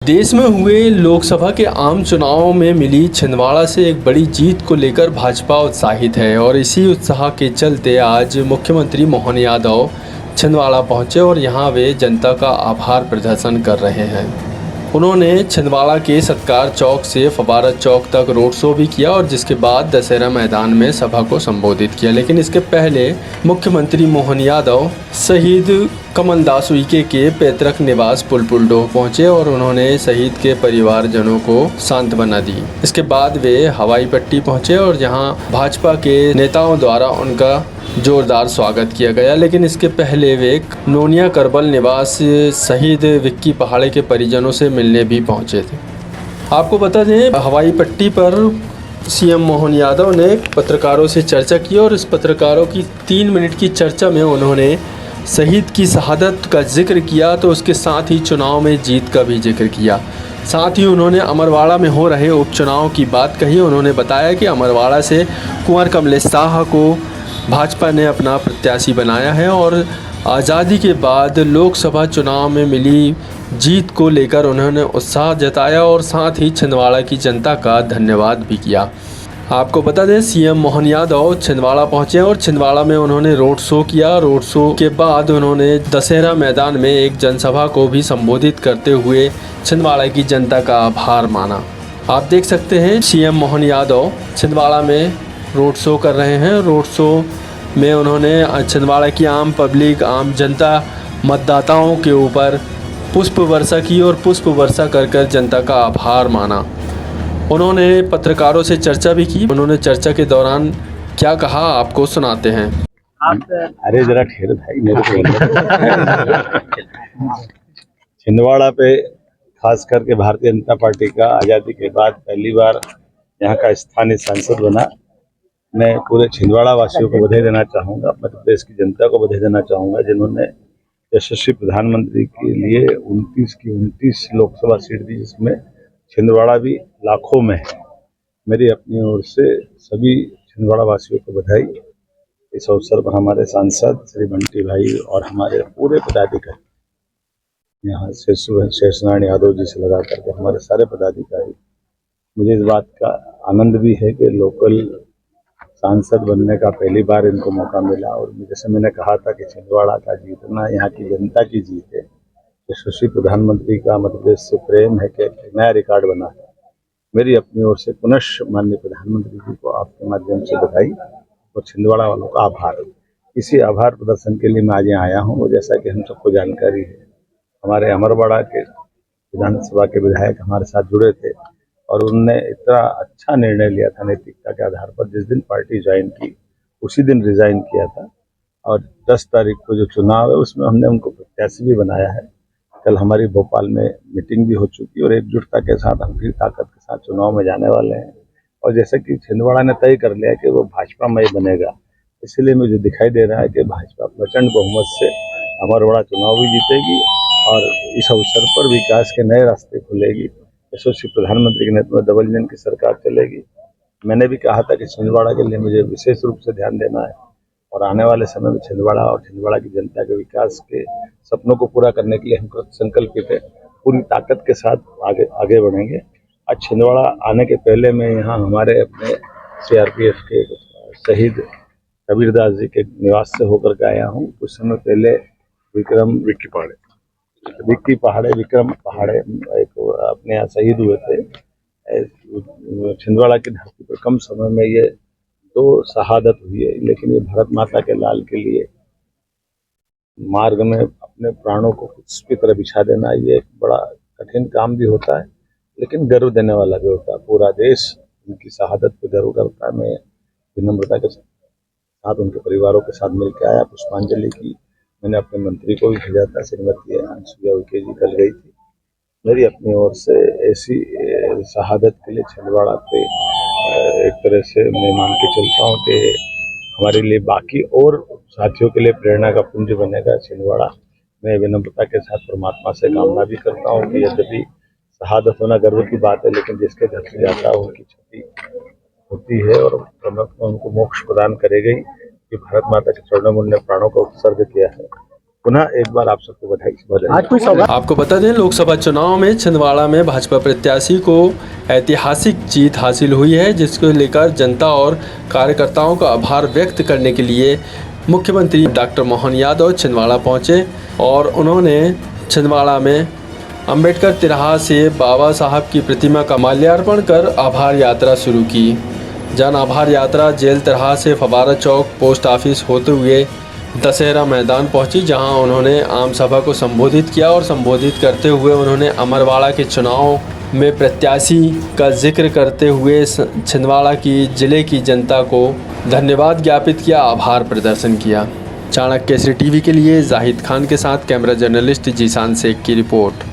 देश में हुए लोकसभा के आम चुनावों में मिली छिंदवाड़ा से एक बड़ी जीत को लेकर भाजपा उत्साहित है और इसी उत्साह के चलते आज मुख्यमंत्री मोहन यादव छिंदवाड़ा पहुंचे और यहां वे जनता का आभार प्रदर्शन कर रहे हैं। उन्होंने छिंदवाड़ा के सत्कार चौक से फवारा चौक तक रोड शो भी किया और जिसके बाद दशहरा मैदान में सभा को संबोधित किया। लेकिन इसके पहले मुख्यमंत्री मोहन यादव शहीद कमलदास उइके के पैतृक निवास पुलपुलडोह पहुंचे और उन्होंने शहीद के परिवारजनों को सांत्वना दी। इसके बाद वे हवाई पट्टी पहुंचे और जहां भाजपा के नेताओं द्वारा उनका जोरदार स्वागत किया गया। लेकिन इसके पहले वे नोनिया करबल निवास शहीद विक्की पहाड़े के परिजनों से मिलने भी पहुंचे थे। आपको बता दें, हवाई पट्टी पर सीएम मोहन यादव ने पत्रकारों से चर्चा की और इस पत्रकारों की 3 मिनट की चर्चा में उन्होंने शहीद की शहादत का जिक्र किया तो उसके साथ ही चुनाव में जीत का भी जिक्र किया। साथ ही उन्होंने अमरवाड़ा में हो रहे उपचुनाव की बात कही। उन्होंने बताया कि अमरवाड़ा से कुंवर कमलेश शाह को भाजपा ने अपना प्रत्याशी बनाया है और आज़ादी के बाद लोकसभा चुनाव में मिली जीत को लेकर उन्होंने उत्साह जताया और साथ ही छिंदवाड़ा की जनता का धन्यवाद भी किया। आपको बता दें, सीएम मोहन यादव छिंदवाड़ा पहुंचे और छिंदवाड़ा में उन्होंने रोड शो किया। रोड शो के बाद उन्होंने दशहरा मैदान में एक जनसभा को भी संबोधित करते हुए छिंदवाड़ा की जनता का आभार माना। आप देख सकते हैं, सीएम मोहन यादव छिंदवाड़ा में रोड शो कर रहे हैं। रोड शो में उन्होंने छिंदवाड़ा की आम पब्लिक, आम जनता, मतदाताओं के ऊपर पुष्प वर्षा की और पुष्प वर्षा कर जनता का आभार माना। उन्होंने पत्रकारों से चर्चा भी की। उन्होंने चर्चा के दौरान क्या कहा, आपको सुनाते हैं। अरे जरा ठहर भाई, मेरे को छिंदवाड़ा पे खास करके भारतीय जनता पार्टी का आज़ादी के बाद पहली बार यहाँ का स्थानीय सांसद बना। मैं पूरे छिंदवाड़ा वासियों को बधाई देना चाहूँगा, मध्य प्रदेश की जनता को बधाई देना चाहूँगा जिन्होंने यशस्वी प्रधानमंत्री के लिए 29 की 29 लोकसभा सीट दी, जिसमें छिंदवाड़ा भी लाखों में है। मेरी अपनी ओर से सभी छिंदवाड़ा वासियों को बधाई। इस अवसर पर हमारे सांसद श्री बंटी भाई और हमारे पूरे पदाधिकारी यहाँ से शेषनारायण यादव जी से लगा करके हमारे सारे पदाधिकारी, मुझे इस बात का आनंद भी है कि लोकल सांसद बनने का पहली बार इनको मौका मिला। और जैसे मैंने कहा था कि छिंदवाड़ा का जीतना यहाँ की जनता की जीत है। यशस्वी प्रधानमंत्री का मध्य प्रदेश से प्रेम है कि एक नया रिकॉर्ड बना है। मेरी अपनी ओर से पुनः माननीय प्रधानमंत्री जी को आपके माध्यम से बधाई और छिंदवाड़ा वालों का आभार। इसी आभार प्रदर्शन के लिए मैं आज यहाँ आया हूँ। जैसा कि हम सबको जानकारी है, हमारे अमरवाड़ा के विधानसभा के विधायक हमारे साथ जुड़े थे और उनने इतना अच्छा निर्णय लिया था नैतिकता के आधार पर। जिस दिन पार्टी ज्वाइन की उसी दिन रिजाइन किया था और 10 तारीख को जो चुनाव है उसमें हमने उनको प्रत्याशी भी बनाया है। कल हमारी भोपाल में मीटिंग भी हो चुकी और एकजुटता के साथ हम फिर ताकत के साथ चुनाव में जाने वाले हैं। और जैसे कि छिंदवाड़ा ने तय कर लिया कि वो भाजपामय बनेगा, इसलिए मुझे दिखाई दे रहा है कि भाजपा प्रचंड बहुमत से अमरवाड़ा चुनाव भी जीतेगी और इस अवसर पर विकास के नए रास्ते खुलेगी। यशस्वी प्रधानमंत्री के नेतृत्व में डबल इंजन की सरकार चलेगी। मैंने भी कहा था कि छिंदवाड़ा के लिए मुझे विशेष रूप से ध्यान देना है और आने वाले समय में छिंदवाड़ा और छिंदवाड़ा की जनता के विकास के सपनों को पूरा करने के लिए हम संकल्पित है। पूरी ताकत के साथ आगे बढ़ेंगे। आज छिंदवाड़ा आने के पहले मैं यहाँ हमारे अपने सीआरपीएफ के शहीद कबीरदास जी के निवास से होकर के आया हूँ। कुछ समय पहले विक्की पहाड़े एक अपने यहाँ शहीद हुए थे। छिंदवाड़ा की धरती पर कम समय में ये 2 शहादत हुई है, लेकिन ये भारत माता के लाल के लिए मार्ग में अपने प्राणों को कुछ की तरह बिछा देना, ये एक बड़ा कठिन काम भी होता है, लेकिन गर्व देने वाला भी होता है। पूरा देश उनकी शहादत पे गर्व करता है। मैं विनम्रता के साथ उनके परिवारों के साथ मिलकर आया, पुष्पांजलि की। मैंने अपने मंत्री को भी भेजा था, श्रीमती अंशुप्रिया उइके जी कल गई थी। मेरी अपनी ओर से ऐसी शहादत के लिए छिंदवाड़ा पे एक तरह से मैं मान के चलता हूँ कि हमारे लिए बाकी और साथियों के लिए प्रेरणा का पुंज बनेगा छिंदवाड़ा। मैं विनम्रता के साथ परमात्मा से कामना भी करता हूँ कि यद्यपि शहादत होना गर्व की बात है, लेकिन जिसके घर से जाता है उनकी क्षति होती है और परमात्मा उनको मोक्ष प्रदान करेगी कि भारत माता के चरणों में उन्होंने प्राणों का उत्सर्ग किया है। पुनः एक बार आप सबको बधाई। आज कोई सौगात आपको बता दें, लोकसभा चुनाव में छिंदवाड़ा में भाजपा प्रत्याशी को ऐतिहासिक जीत हासिल हुई है, जिसको लेकर जनता और कार्यकर्ताओं का आभार व्यक्त करने के लिए मुख्यमंत्री डॉक्टर मोहन यादव छिंदवाड़ा पहुंचे और उन्होंने छिंदवाड़ा में अंबेडकर तिराहा से बाबा साहब की प्रतिमा का माल्यार्पण कर आभार यात्रा शुरू की। जन आभार यात्रा जेल तिराहा से फवारा चौक पोस्ट ऑफिस होते हुए दशहरा मैदान पहुंची, जहां उन्होंने आम सभा को संबोधित किया और संबोधित करते हुए उन्होंने अमरवाड़ा के चुनाव में प्रत्याशी का जिक्र करते हुए छिंदवाड़ा की जिले की जनता को धन्यवाद ज्ञापित किया, आभार प्रदर्शन किया। चाणक्य केसरी टीवी के लिए जाहिद खान के साथ कैमरा जर्नलिस्ट जीशान शेख की रिपोर्ट।